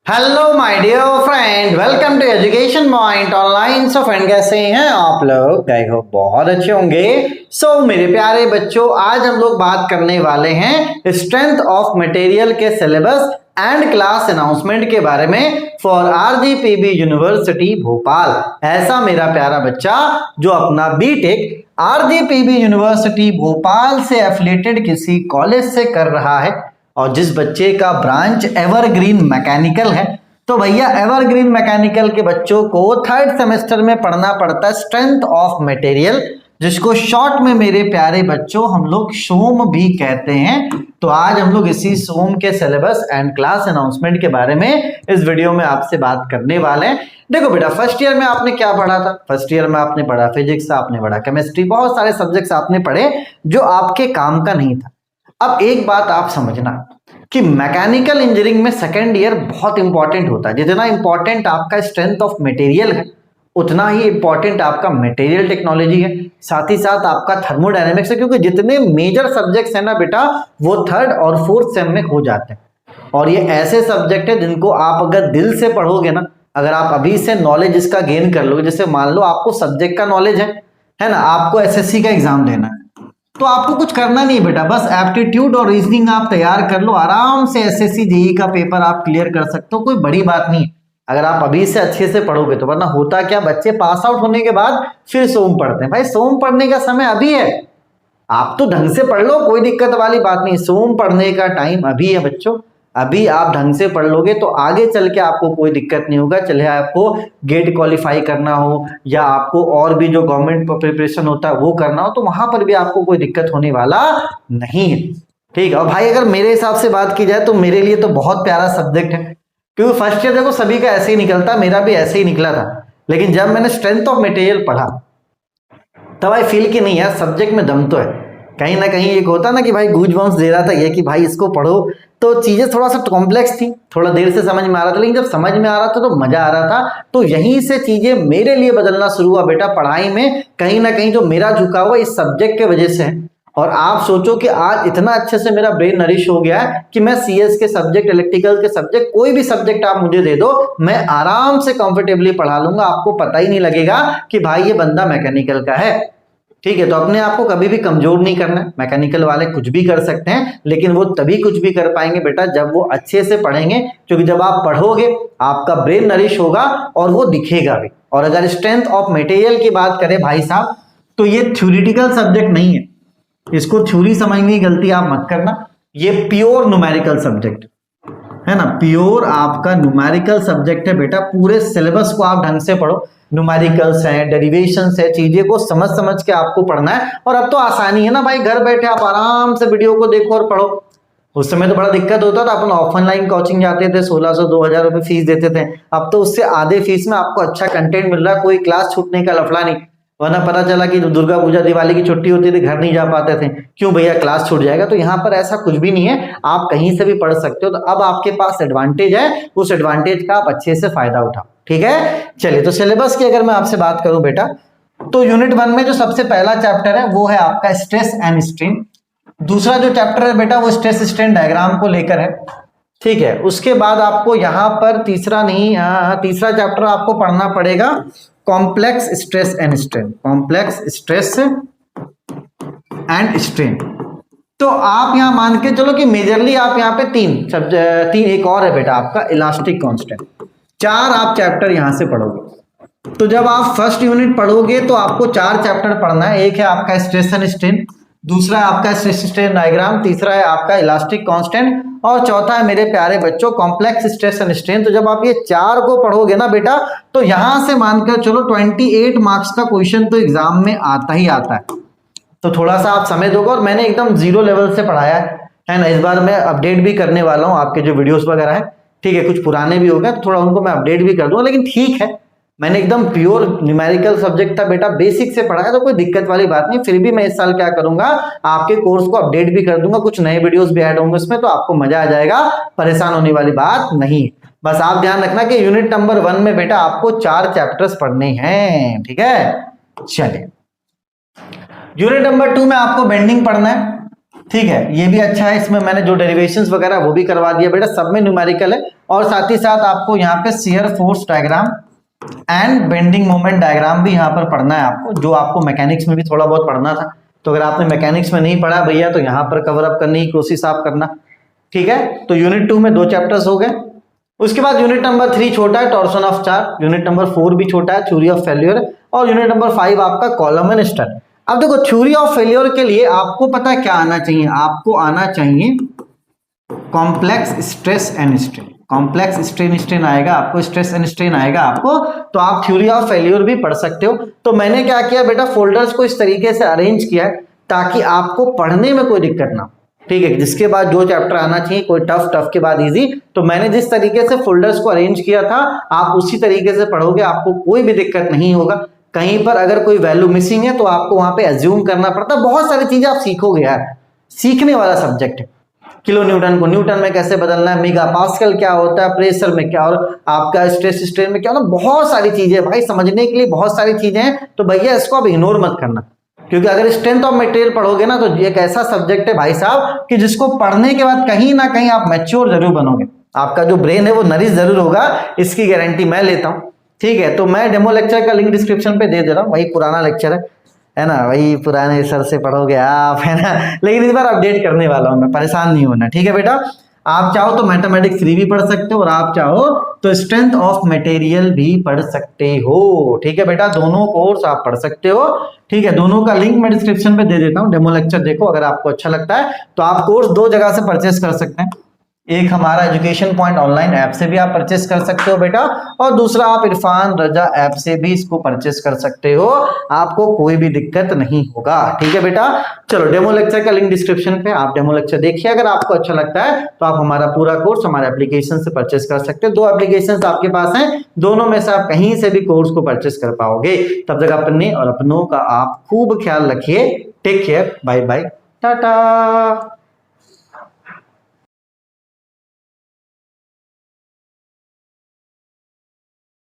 Hello my dear friend, welcome to education point online. So friend, कैसे हैं आप लोग? आई होप बहुत अच्छे होंगे। मेरे प्यारे बच्चों, आज हम लोग बात करने वाले हैं स्ट्रेंथ ऑफ मटेरियल के सिलेबस एंड क्लास अनाउंसमेंट के बारे में फॉर आरजीपीवी यूनिवर्सिटी भोपाल। ऐसा मेरा प्यारा बच्चा जो अपना बीटेक आरजीपीवी यूनिवर्सिटी भोपाल से एफिलिएटेड किसी कॉलेज से कर रहा है और जिस बच्चे का ब्रांच एवरग्रीन मैकेनिकल है, तो भैया एवरग्रीन मैकेनिकल के बच्चों को थर्ड सेमेस्टर में पढ़ना पड़ता है स्ट्रेंथ ऑफ मटेरियल, जिसको शॉर्ट में मेरे प्यारे बच्चों हम लोग सोम भी कहते हैं। तो आज हम लोग इसी सोम के सिलेबस एंड क्लास अनाउंसमेंट के बारे में इस वीडियो में आपसे बात करने वाले हैं। देखो बेटा, फर्स्ट ईयर में आपने क्या पढ़ा था? फर्स्ट ईयर में आपने पढ़ा फिजिक्स, आपने पढ़ा केमिस्ट्री, बहुत सारे सब्जेक्ट्स आपने पढ़े जो आपके काम का नहीं था। अब एक बात आप समझना कि मैकेनिकल इंजीनियरिंग में सेकेंड ईयर बहुत इंपॉर्टेंट होता है। जितना इंपॉर्टेंट आपका स्ट्रेंथ ऑफ मटेरियल है, उतना ही इंपॉर्टेंट आपका मटेरियल टेक्नोलॉजी है, साथ ही साथ आपका थर्मोडायनेमिक्स है, क्योंकि जितने मेजर सब्जेक्ट्स हैं ना बेटा, वो थर्ड और फोर्थ सेम में हो जाते हैं। और ये ऐसे सब्जेक्ट है जिनको आप अगर दिल से पढ़ोगे ना, अगर आप अभी से नॉलेज इसका गेन कर लोगे, जैसे मान लो आपको सब्जेक्ट का नॉलेज है ना, आपको एसएससी का एग्जाम देना है, तो आपको कुछ करना नहीं बेटा, बस एप्टीट्यूड और रीजनिंग आप तैयार कर लो, आराम से एसएससी जेईई का पेपर आप क्लियर कर सकते हो। कोई बड़ी बात नहीं अगर आप अभी से अच्छे से पढ़ोगे तो। वरना होता क्या, बच्चे पास आउट होने के बाद फिर सोम पढ़ते हैं। भाई सोम पढ़ने का समय अभी है, आप तो ढंग से पढ़ लो, कोई दिक्कत वाली बात नहीं। सोम पढ़ने का टाइम अभी है बच्चों, अभी आप ढंग से पढ़ लोगे तो आगे चल के आपको कोई दिक्कत नहीं होगा। चले आपको गेट क्वालिफाई करना हो या आपको और भी जो गवर्नमेंट प्रिपरेशन होता है वो करना हो, तो वहां पर भी आपको कोई दिक्कत होने वाला नहीं है। ठीक है। और भाई अगर मेरे हिसाब से बात की जाए तो मेरे लिए तो बहुत प्यारा सब्जेक्ट है, क्योंकि फर्स्ट ईयर देखो सभी का ऐसे ही निकलता, मेरा भी ऐसे ही निकला था। लेकिन जब मैंने स्ट्रेंथ ऑफ मटेरियल पढ़ा तब आई फील कि नहीं यार, सब्जेक्ट में दम तो है। कहीं ना कहीं एक होता ना कि भाई गूज बम्स दे रहा था ये कि भाई इसको पढ़ो, तो चीजें थोड़ा सा कॉम्प्लेक्स थी, थोड़ा देर से समझ में आ रहा था, लेकिन जब समझ में आ रहा था तो मजा आ रहा था। तो यहीं से चीजें मेरे लिए बदलना शुरू हुआ बेटा पढ़ाई में। कहीं ना कहीं जो मेरा झुकाव है इस सब्जेक्ट के वजह से है। और आप सोचो कि आज इतना अच्छे से मेरा ब्रेन नरिश हो गया है कि मैं सीएस के सब्जेक्ट, इलेक्ट्रिकल के सब्जेक्ट, कोई भी सब्जेक्ट आप मुझे दे दो, मैं आराम से कंफर्टेबली पढ़ा लूंगा। आपको पता ही नहीं लगेगा कि भाई ये बंदा मैकेनिकल का है। ठीक है। तो अपने आप को कभी भी कमजोर नहीं करना है। मैकेनिकल वाले कुछ भी कर सकते हैं, लेकिन वो तभी कुछ भी कर पाएंगे बेटा जब वो अच्छे से पढ़ेंगे, क्योंकि जब आप पढ़ोगे आपका ब्रेन नरिश होगा और वो दिखेगा भी। और अगर स्ट्रेंथ ऑफ मटेरियल की बात करें भाई साहब, तो ये थ्योरेटिकल सब्जेक्ट नहीं है, इसको थ्योरी समझने की गलती आप मत करना। ये प्योर न्यूमेरिकल सब्जेक्ट है ना, प्योर आपका न्यूमेरिकल सब्जेक्ट है बेटा। पूरे सिलेबस को आप ढंग से पढ़ो, न्यूमेरिकल्स है, डेरिवेशंस है, चीजें को समझ समझ के आपको पढ़ना है। और अब तो आसानी है ना भाई, घर बैठे आप आराम से वीडियो को देखो और पढ़ो। उस समय तो बड़ा दिक्कत होता था, अपन ऑफलाइन कोचिंग जाते थे, 1600-2000 रुपए फीस देते थे। अब तो उससे आधे फीस में आपको अच्छा कंटेंट मिल रहा है, कोई क्लास छूटने का लफड़ा नहीं। वरना पता चला कि दुर्गा पूजा दिवाली की छुट्टी होती थी, घर नहीं जा पाते थे, क्यों भैया क्लास छूट जाएगा। तो यहाँ पर ऐसा कुछ भी नहीं है, आप कहीं से भी पढ़ सकते हो। तो अब आपके पास एडवांटेज है, उस एडवांटेज का आप अच्छे से फायदा उठाओ। ठीक है। चलिए, तो सिलेबस की अगर मैं आपसे बात करूं बेटा, तो यूनिट 1 में जो सबसे पहला चैप्टर है वो है आपका स्ट्रेस एंड स्ट्रेन। दूसरा जो चैप्टर है बेटा वो स्ट्रेस स्ट्रेन डायग्राम को लेकर है। ठीक है। उसके बाद आपको यहाँ पर तीसरा चैप्टर आपको पढ़ना पड़ेगा complex stress and strain, complex stress and strain. तो आप यहां मान के चलो कि मेजरली आप यहाँ पे तीन एक और है बेटा आपका इलास्टिक कांस्टेंट। 4 आप चैप्टर यहां से पढ़ोगे। तो जब आप फर्स्ट यूनिट पढ़ोगे तो आपको 4 चैप्टर पढ़ना है। एक है आपका स्ट्रेस एंड स्ट्रेन, दूसरा है आपका स्ट्रेस स्ट्रेन डायग्राम, तीसरा है आपका इलास्टिक कांस्टेंट, और चौथा है मेरे प्यारे बच्चों कॉम्प्लेक्स स्ट्रेस एंड स्ट्रेन। तो जब आप ये 4 को पढ़ोगे ना बेटा, तो यहां से मानकर चलो 28 मार्क्स का क्वेश्चन तो एग्जाम में आता ही आता है। तो थोड़ा सा आप समय दोगे। और मैंने एकदम 0 लेवल से पढ़ाया है ना। इस बार मैं अपडेट भी करने वाला हूँ आपके जो वीडियोस वगैरह है। ठीक है। कुछ पुराने भी हो गए तो थोड़ा उनको मैं अपडेट भी कर दूंगा, लेकिन ठीक है, मैंने एकदम प्योर न्यूमेरिकल सब्जेक्ट था बेटा, बेसिक से पढ़ाया, तो कोई दिक्कत वाली बात नहीं। फिर भी मैं इस साल क्या करूंगा, आपके कोर्स को अपडेट भी कर दूंगा, कुछ नए वीडियोस भी ऐड होंगे उसमें, तो आपको मजा आ जाएगा, परेशान होने वाली बात नहीं। बस आप ध्यान रखना कि यूनिट नंबर 1 में बेटा आपको 4 चैप्टर्स पढ़ने हैं। ठीक है। चलिए, यूनिट नंबर 2 में आपको बेंडिंग पढ़ना है। ठीक है, ये भी अच्छा है। इसमें मैंने जो डेरिवेशंस वगैरह वो भी करवा दिया बेटा, सब में न्यूमेरिकल है। और साथ ही साथ आपको यहाँ पे shear force diagram and bending moment diagram भी यहाँ पर पढ़ना है आपको, जो आपको मैकेनिक्स में भी थोड़ा बहुत पढ़ना था। तो अगर आपने मैकेनिक्स में नहीं पढ़ा भैया तो यहाँ पर कवर अप करने की कोशिश आप करना। ठीक है, तो यूनिट 2 में 2 चैप्टर्स हो गए। उसके बाद यूनिट नंबर 3 छोटा है, torsion of charge. Unit number 4 भी छोटा है, थ्योरी ऑफ फेल्योर। और यूनिट नंबर 5 आपका कॉलम एंड स्टड। अब देखो, थ्योरी ऑफ फेल्योर के लिए आपको पता है क्या आना चाहिए, आपको आना चाहिए complex stress and strain. Complex strain आएगा आपको, स्ट्रेस एंड स्ट्रेन आएगा आपको, तो आप थ्योरी ऑफ फेल्योर भी पढ़ सकते हो। तो मैंने क्या किया बेटा, फोल्डर्स को इस तरीके से अरेंज किया है ताकि आपको पढ़ने में कोई दिक्कत ना हो। ठीक है, जिसके बाद जो चैप्टर आना चाहिए, कोई टफ के बाद इजी, तो मैंने जिस तरीके से फोल्डर्स को अरेंज किया था आप उसी तरीके से पढ़ोगे, आपको कोई भी दिक्कत नहीं होगा। कहीं पर अगर कोई वैल्यू मिसिंग है तो आपको वहां पे एज्यूम करना पड़ता है। बहुत सारी चीजें आप सीखोगे यार, सीखने वाला सब्जेक्ट है। किलो न्यूटन को न्यूटन में कैसे बदलना है, मेगा पास्कल क्या होता है, प्रेशर में क्या, और आपका स्ट्रेस स्ट्रेन में क्या होता है, बहुत सारी चीजें भाई, समझने के लिए बहुत सारी चीजें हैं। तो भैया इसको आप इग्नोर मत करना, क्योंकि अगर स्ट्रेंथ ऑफ मटेरियल पढ़ोगे ना तो एक ऐसा सब्जेक्ट है भाई साहब कि जिसको पढ़ने के बाद कहीं ना कहीं आप मैच्योर जरूर बनोगे। आपका जो ब्रेन है वो नरिश जरूर होगा, इसकी गारंटी मैं लेता हूँ। ठीक है, तो मैं डेमो लेक्चर का लिंक डिस्क्रिप्शन पे दे दे रहा हूँ, वही पुराना लेक्चर है ना, वही पुराने सर से पढ़ोगे आप, है ना। लेकिन इस बार अपडेट करने वाला हूँ मैं, परेशान नहीं होना। ठीक है बेटा, आप चाहो तो मैथमेटिक्स 3 भी पढ़ सकते हो और आप चाहो तो स्ट्रेंथ ऑफ मटेरियल भी पढ़ सकते हो। ठीक है बेटा, दोनों कोर्स आप पढ़ सकते हो। ठीक है, दोनों का लिंक मैं डिस्क्रिप्शन पे दे देता हूँ। डेमो लेक्चर देखो, अगर आपको अच्छा लगता है तो आप कोर्स 2 जगह से परचेस कर सकते हैं। एक हमारा एजुकेशन पॉइंट ऑनलाइन ऐप से भी आप परचेस कर सकते हो बेटा, और दूसरा आप इरफान रजा ऐप से भी इसको परचेस कर सकते हो, आपको कोई भी दिक्कत नहीं होगा। ठीक है बेटा, चलो डेमो लेक्चर का लिंक डिस्क्रिप्शन पे, आप डेमो लेक्चर देखिए। अगर आपको अच्छा लगता है तो आप हमारा पूरा कोर्स हमारे एप्लीकेशन से परचेस कर सकते हो। 2 एप्लीकेशन आपके पास हैं, दोनों में से आप कहीं से भी कोर्स को परचेस कर पाओगे। तब तक अपने और अपनों का आप खूब ख्याल रखिए। Take care, bye bye, Tata.